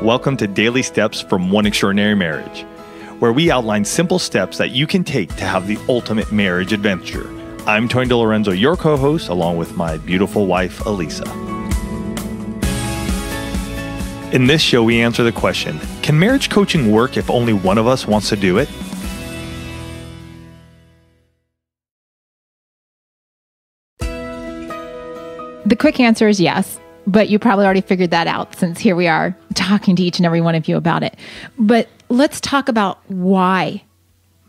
Welcome to Daily Steps from One Extraordinary Marriage, where we outline simple steps that you can take to have the ultimate marriage adventure. I'm Tony DeLorenzo, your co-host, along with my beautiful wife, Elisa. In this show, we answer the question, can marriage coaching work if only one of us wants to do it? The quick answer is yes, but you probably already figured that out since here we are talking to each and every one of you about it. But let's talk about why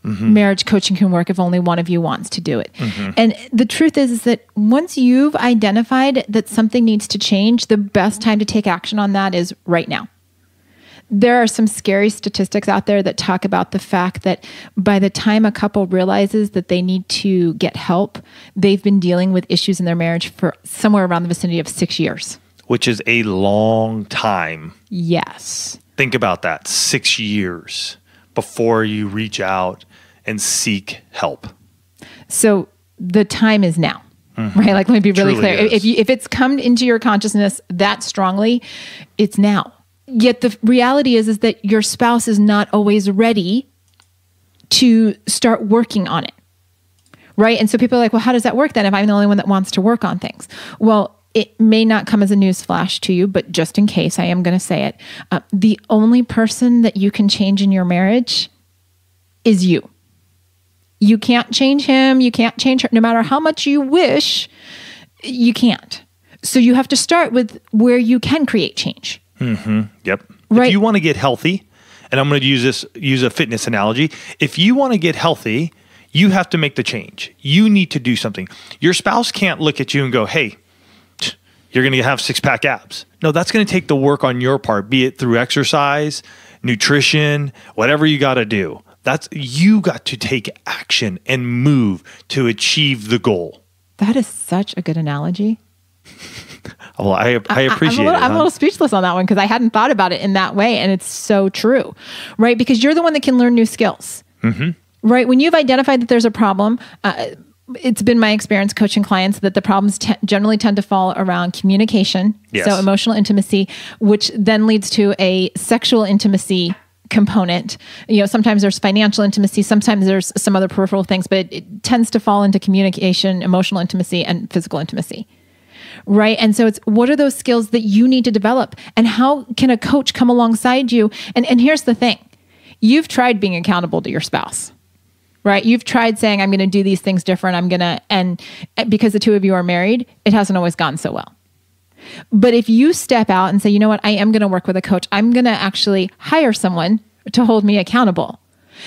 marriage coaching can work if only one of you wants to do it. And the truth is that once you've identified that something needs to change, the best time to take action on that is right now. There are some scary statistics out there that talk about the fact that by the time a couple realizes that they need to get help, they've been dealing with issues in their marriage for somewhere around the vicinity of 6 years. Which is a long time. Yes. Think about that, 6 years before you reach out and seek help. So the time is now, right? Like, let me be really clear. If it's come into your consciousness that strongly, it's now. Yet the reality is that your spouse is not always ready to start working on it, right? And so people are like, well, how does that work then if I'm the only one that wants to work on things? Well, it may not come as a news flash to you, but just in case, I am going to say it. The only person that you can change in your marriage is you. You can't change him. You can't change her. No matter how much you wish, you can't. So you have to start with where you can create change. Yep. Right. If you want to get healthy, and I'm going to use a fitness analogy. If you want to get healthy, you have to make the change. You need to do something. Your spouse can't look at you and go, hey, you're going to have six-pack abs. No, that's going to take the work on your part, be it through exercise, nutrition, whatever you got to do. You got to take action and move to achieve the goal. That is such a good analogy. Well, I appreciate it. I'm a little speechless on that one because I hadn't thought about it in that way. And it's so true, right? Because you're the one that can learn new skills, right? When you've identified that there's a problem, it's been my experience coaching clients that the problems generally tend to fall around communication. Yes. So emotional intimacy, which then leads to a sexual intimacy component. You know, sometimes there's financial intimacy, sometimes there's some other peripheral things, but it tends to fall into communication, emotional intimacy, and physical intimacy. Right. And so it's, what are those skills that you need to develop and how can a coach come alongside you? And here's the thing. You've tried being accountable to your spouse, right? You've tried saying, I'm going to do these things different. And because the two of you are married, it hasn't always gone so well. But if you step out and say, you know what, I am going to work with a coach. I'm going to actually hire someone to hold me accountable.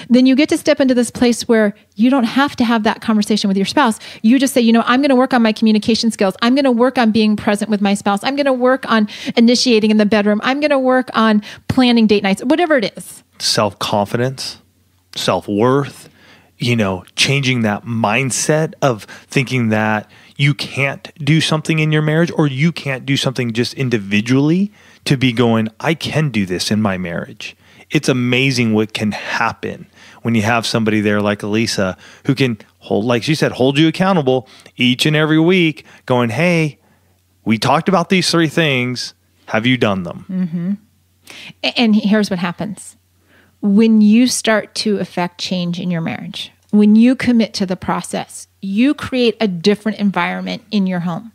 Then you get to step into this place where you don't have to have that conversation with your spouse. You just say, you know, I'm going to work on my communication skills. I'm going to work on being present with my spouse. I'm going to work on initiating in the bedroom. I'm going to work on planning date nights, whatever it is. Self-confidence, self-worth, changing that mindset of thinking that you can't do something in your marriage or you can't do something just individually to be going, I can do this in my marriage. It's amazing what can happen when you have somebody there like Elisa who can hold, like she said, hold you accountable each and every week going, hey, we talked about these 3 things. Have you done them? And here's what happens. When you start to affect change in your marriage, when you commit to the process, you create a different environment in your home.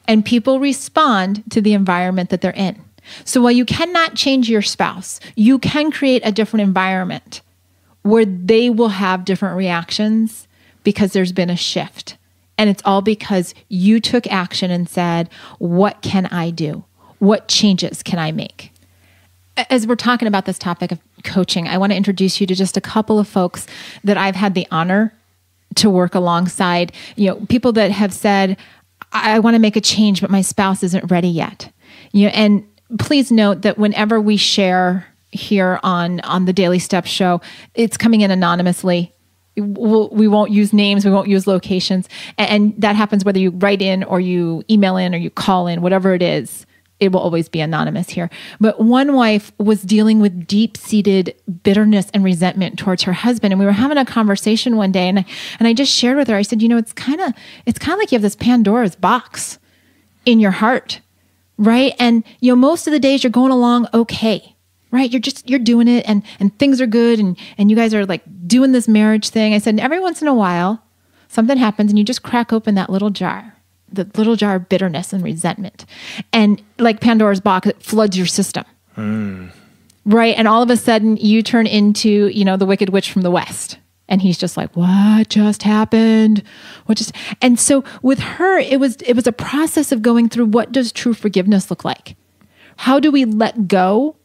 And people respond to the environment that they're in. So while you cannot change your spouse, you can create a different environment where they will have different reactions because there's been a shift. And it's all because you took action and said, what can I do? What changes can I make? As we're talking about this topic of coaching, I want to introduce you to just a couple of folks that I've had the honor to work alongside. People that have said, I want to make a change, but my spouse isn't ready yet. And please note that whenever we share here on the Daily Steps show, it's coming in anonymously. We won't use names, we won't use locations. And that happens whether you write in or you email in or you call in, whatever it is, it will always be anonymous here. But one wife was dealing with deep-seated bitterness and resentment towards her husband. And we were having a conversation one day and I just shared with her, I said, it's kind of like you have this Pandora's box in your heart. Right. And, most of the days you're going along okay. right? You're doing it and things are good. And you guys are like doing this marriage thing. I said, and every once in a while, something happens and you just crack open that little jar, the little jar of bitterness and resentment. And like Pandora's box, it floods your system. Right. And all of a sudden you turn into, the wicked witch from the West. And he's just like, what just happened? And so with her, it was a process of going through, what does true forgiveness look like? How do we let go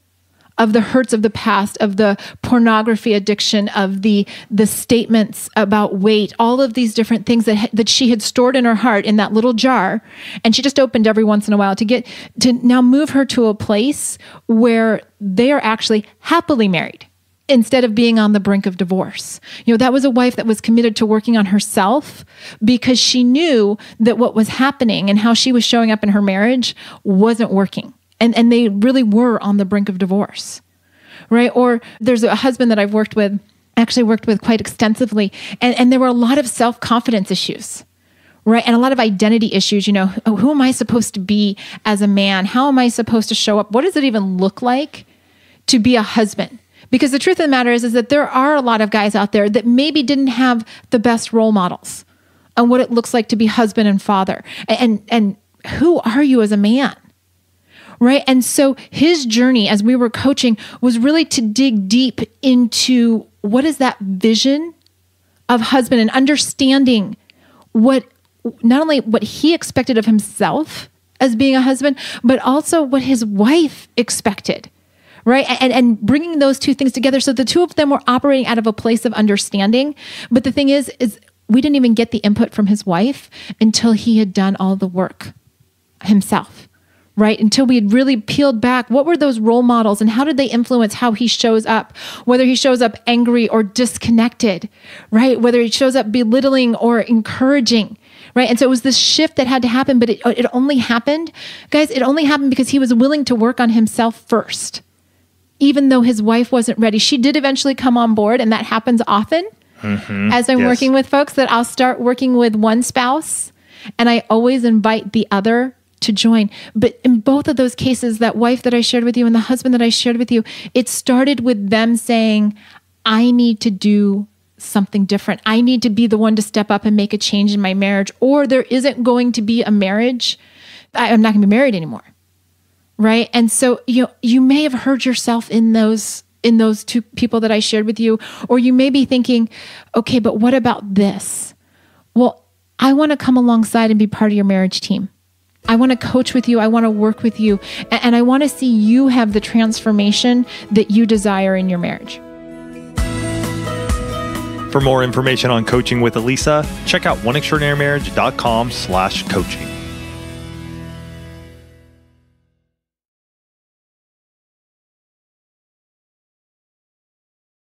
of the hurts of the past, of the pornography addiction, of the statements about weight, all of these different things that she had stored in her heart in that little jar. And she just opened every once in a while to now move her to a place where they are actually happily married instead of being on the brink of divorce. That was a wife that was committed to working on herself because she knew that what was happening and how she was showing up in her marriage wasn't working. And they really were on the brink of divorce, right? Or there's a husband that I've worked with quite extensively, and there were a lot of self-confidence issues, right? And a lot of identity issues, who am I supposed to be as a man? How am I supposed to show up? What does it even look like to be a husband? Because the truth of the matter is that there are a lot of guys out there that maybe didn't have the best role models on what it looks like to be husband and father. And who are you as a man? Right. And so his journey as we were coaching was really to dig deep into what is that vision of husband and understanding not only what he expected of himself as being a husband, but also what his wife expected. Right. And bringing those two things together. So the two of them were operating out of a place of understanding. But the thing is we didn't even get the input from his wife until he had done all the work himself. Right? Until we had really peeled back, what were those role models and how did they influence how he shows up, whether he shows up angry or disconnected, right? Whether he shows up belittling or encouraging, right? And so it was this shift that had to happen, but it only happened, guys, it only happened because he was willing to work on himself first, even though his wife wasn't ready. She did eventually come on board, and that happens often as I'm working with folks, that I'll start working with one spouse and I always invite the other to join. But in both of those cases, that wife that I shared with you and the husband that I shared with you, it started with them saying, I need to do something different. I need to be the one to step up and make a change in my marriage, or there isn't going to be a marriage. I'm not going to be married anymore. Right. And so, you may have heard yourself in those two people that I shared with you, or you may be thinking, okay, but what about this? Well, I want to come alongside and be part of your marriage team. I want to coach with you. I want to work with you. And I want to see you have the transformation that you desire in your marriage. For more information on coaching with Elisa, check out oneextraordinarymarriage.com/coaching.